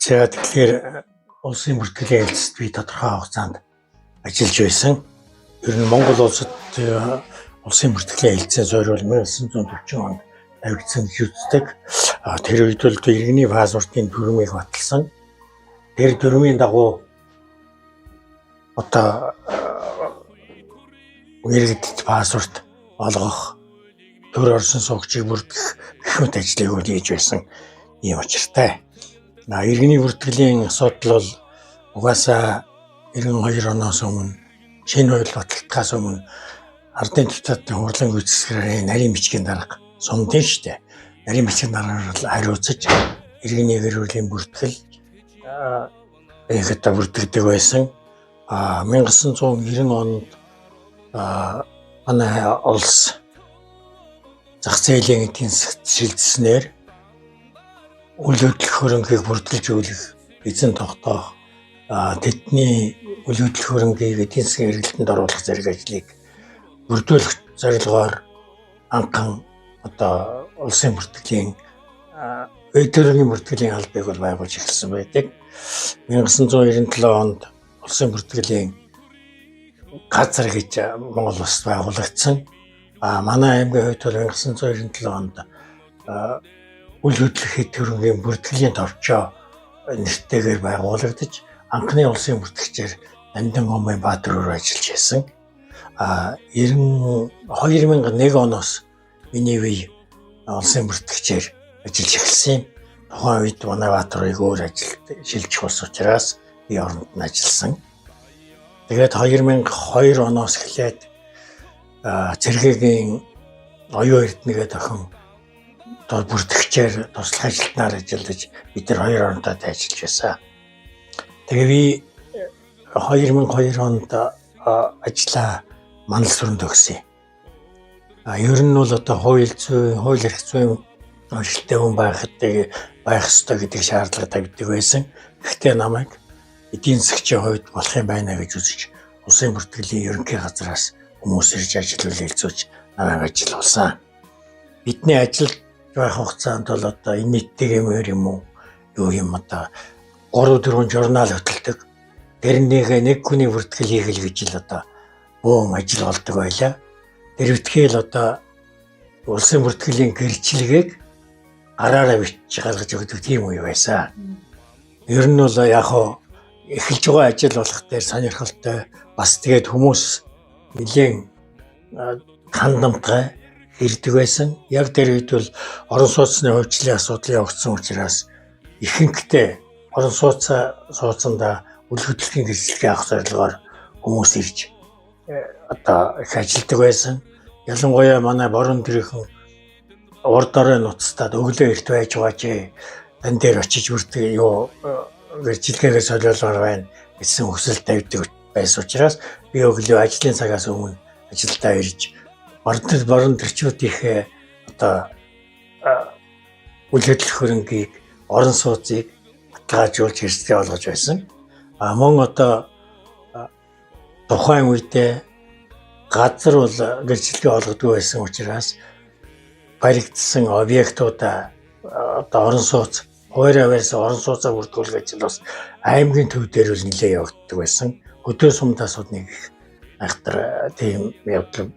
За тэгэхээр улсын бүртгэлийн хэлцэд би тодорхой хугацаанд ажиллаж байсан. Ер нь Монгол улсад улсын бүртгэлийн хэлцээ суурьвал 1940 онд тавигдсан гэж үздэг. Тэр үед бол иргэний паспортын дүрмийг баталсан. Тэр дүрмийн дагуу одоо иргэдэд паспорт олгох, төр орсон суугчийг бүртгэх гэх мэт ажлыг хийж байсан юм учиртай. Иргэний бүртгэлийн асуудал бол угаасаа 92 оноос өмнө шинэ хууль баталтгаас өмнө ардын депутатын хурлын гүйцэтгэлээр нарийн бичгийн дарга сумдын штэ. Нарийн бичгийн даргаар хариуцаж иргэний гэр бүлийн бүртгэл ихэнхдээ бүртгэдэг байсан. 1990 онд манай улс зах зээлийн эдийн засагт шилжсэнээр үйл хөдлөх хөрөнгийг бүртгэлж өгөх, эзэн тогтоох, тэдний үйл хөдлөх хөрөнгийг эдийн засгийн эргэлтэнд оруулах зэрэг ажлыг бүрдүүлэх зорилгоор анхан одоо улсын бүртгэлийн өдөрний бүртгэлийн албыг бол байгуулж эхэлсэн байдаг. 1997 онд улсын бүртгэлийн газар гэж Монгол улсад байгуулагдсан. Манай аймгийн хувьд бол 1997 онд үйл хөдлөх хэд хөрөнгийн бүртгэлийн товчоо нэртэйгээр байгуулагдаж анхны улсын бүртгэгчээр Нандин Гомбын Баатар өөр ажиллаж байсан. 2001 оноос миний бие улсын бүртгэгчээр ажиллаж эхэлсэн. Тухайн үед манай Баатарыг өөр ажилд шилжих ус учраас би оронд нь ажилласан. Тэгээд 2002 оноос эхлээд Цэргийн оюун эрдэнэгээ дахин бүртгэгчээр туслах ажилтнаар ажиллаж бид нар хоёр оронтой ажиллаж байсан. Тэгээ би 2002 онд ажлаа Манал сүрэнд өгсөн. Ер нь бол одоо хууль эрх зүйн ажилттай хүн байх ёстой гэдэг шаардлага тавьдаг байсан. Гэхдээ намайг эдийн засгийн хувьд болох юм байна гэж үзэж улсын бүртгэлийн ерөнхий газраас хүмүүс ирж ажил үйлчлүүлж намайг ажиллуулсан. Бидний ажил байх хугацаанд бол одоо нийтдээ юм уу юу юм одоо 3-4 журнал хөтэлдэг. Тэрнийгээ нэг хүний бүртгэл хийгэл гэж л одоо бөөн ажил болдог байлаа. Тэр үтгээл одоо улсын бүртгэлийн гэрчлэгийг гараараа бичиж гаргаж өгдөг тийм үе байсан. Ер нь бол яг хоо эхэлж байгаа ажил болох дээр сонирхолтой бас тэгээд хүмүүс нэлээд хандамтгай ирдэг байсан. Яг тэр үед бол орон сууцны хувьчлалын асуудал явагдсан учраас ихэнхдээ орон сууцанда үйл хөдлөлийн гэрчлэгээ авах зорилгоор хүмүүс ирж одоо их ажилладаг байсан. Ялангуяа манай борон төрийнхэн урд орой нуцтаад өглөө эрт байж байгаа чи тань дээр очиж бүртгэе юу гэрчлэгээ солиулгаар байна гэсэн хүсэл тавьдаг байсан учраас би өглөө ажлын цагаас өмнө ажилдаа ирж борон төрчүүдийнхээ одоо үйл хөдлөх хөрөнгийг орон сууцыг баталгаажуулж хэрэгцээ олгож байсан. Мөн одоо тухайн үедээ газар бол гэрчлэгээ олгодог байсан учраас баригдсан объектуудаа одоо орон сууц хуурай байсан орон сууцаа бүрдүүлэх ажил бас аймгийн төв дээр л нэлээд явагддаг байсан. Хөдөө сумдаас нэг айхтар тийм явдал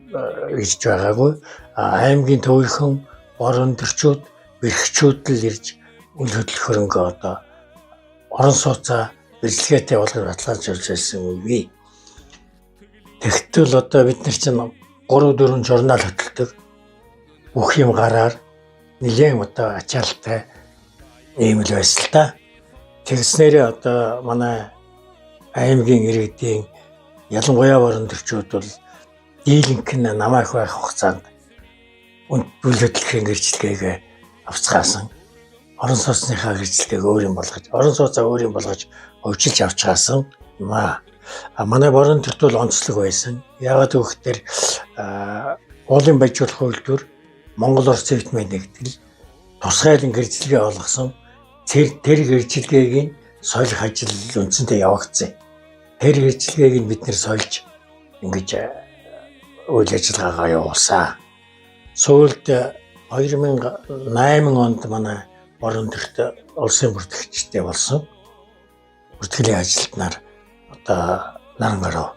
хийж байгаагүй. Аймгийн төвийнхэн борон төрчүүд бэрхчүүд л ирж үйл хөдлөх хөрөнгөө одоо орон сууцаа гэрчлэгээтэй болгож баталгаажуулж байсан үе. Тэгтэл одоо бид нар чинь 3-4 журнал хөтэлдэг. Бүх юм гараар нэлээд одоо ачаалттай ийм л байсан л та. Тэгснээрээ одоо манай аймгийн иргэдийн ялангуяа борон төрчүүд бол дийлэнх нь намайг байх хугацаанд үйл хөдлөлийн гэрчлэгийг авцгаасан. Орон сууцныхаа гэрчлэгийг өөр юм болгож, орон сууцаа өөр юм болгож өвчилж авчгаасан юм аа. Манай борон төрт бол онцлог байсан. Яагаад гэвэл уулын баяжуулах үйлдвэр Монгол Орос цэвэтгэмийн нэгдэл тусгайлан гэрчлэгээ олгосон. Тэр гэрчлэгийг соёлох ажил үндсэндээ явагдсан. Тэр гэрчлэгийг бид нэр соёлж ингэж үйл ажиллагаагаа явуулсан. Сүүлд 2008 онд манай борон төрт улсын бүртгэгчтэй болсон. бүртгэлийн ажилтнаар одоо наран гарав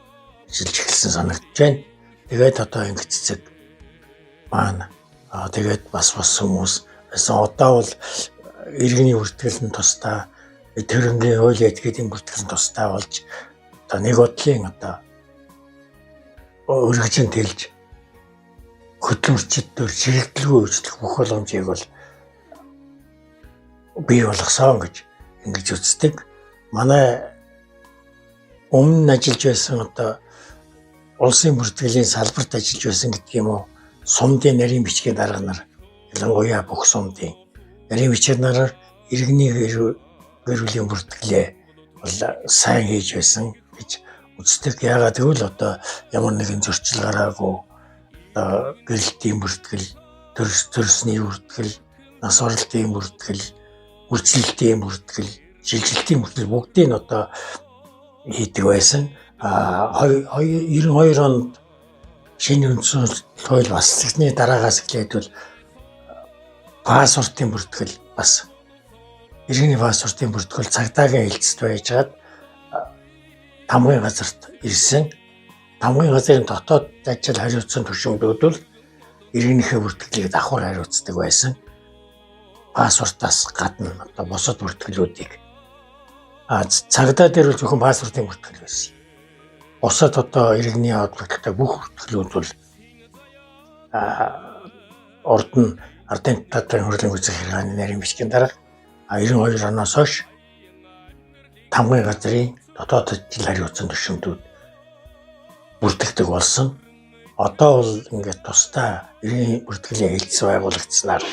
ажиллаж эхэлсэн санагдаж байна. Тэгээд одоо ингэ цэцэг маань тэгээд бас хүмүүс байсан. Одоо бол иргэний бүртгэл нь тусдаа тэрнгийн хууль этикетийн бүртгэл нь тусдаа болж одоо нэг бодлын одоо өргөжин тэлж хөдөлмөрчид төр ширэгдэлгүй үйлчлэх бүх боломжийг бол бий болгосон гэж ингэж үздэг. Манай өмнө ажиллаж байсан одоо улсын бүртгэлийн салбарт ажиллаж байсан гэдэг юм уу, сумдын нарийн бичгийн дарга нар, ялангуяа бүх сумдын нарийн бичгийн дарга иргэний гэр бүлийн бүртгэлээ бол сайн хийж байсан гэж үздэг. Яагаад гэвэл одоо ямар нэгэн зөрчил гараагүй одоо гэрэлтийн бүртгэл, төрсний бүртгэл, нас оролтын бүртгэл, үйлчлэлтийн бүртгэл, шилжилтийн бүртгэл бүгдийг нь одоо хийдэг байсан. 92 онд шинэ үндсэн хууль баслагсны дараагаас эхлээд бол паспортын бүртгэл бас иргэний паспортын бүртгэл цагдаагийн хэлцэд байжгаад тамгын газарт ирсэн. Тамгын газрын дотоод ажил хариуцсан түвшиндүүд бол иргэнийхээ бүртгэлийг давхар хариуцдаг байсан. Паспортаас гадна одоо бусад бүртгэлүүдийг цагдаа дээр бол зөвхөн паспортын бүртгэл байсан. Бусад одоо иргэний холбоотой бүх бүртгэлүүд бол урд нь Ардын татварын хурлын гүйцэтгэх хэргааны нарийн бичгийн дарга 92 оноос хойш тамгын газрын дотоод ажил хариуцсан түвшиндүүд бүртгэдэг болсон. Одоо бол ингээд тусдаа иргэний бүртгэлийн хэлтс байгуулагдсанаар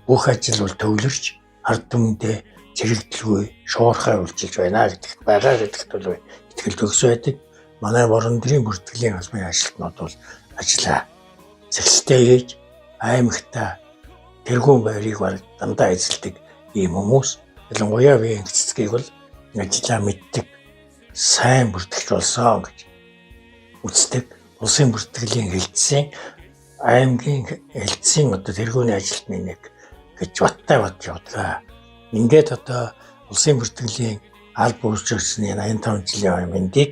бүх ажил бол төвлөрч ард түмэндээ чирэгдэлгүй шуурхай үйлчилж байна гэдэгт байгаа гэдэгт бол итгэл төгс байдаг. Манай борон дэрийн бүртгэлийн албаны ажилтнууд бол ажлаа зэгцтэй хийж аймагта тэргүүн байрыг баг дандаа эзэлдэг ийм хүмүүс. Ялангуяа биеийн цэцгийг бол ажиллаа мэддэг сайн бүртгэж болсон гэж үздэг. Улсын бүртгэлийн хэлтсийн аймгийн хэлтсийн одоо тэргүүний ажилтны нэг гэж баттай бодж явдаг. Ингээд одоо улсын бүртгэлийн алба үүсгэсний 85 жилийн өмнөдийг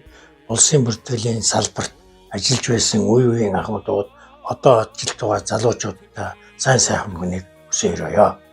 улсын бүртгэлийн салбарт ажиллаж байсан үеийн ахмадууд одоо ажилд байгаа залуучуудаа сайн сайхан мөнгөнийг өсөөрөөё.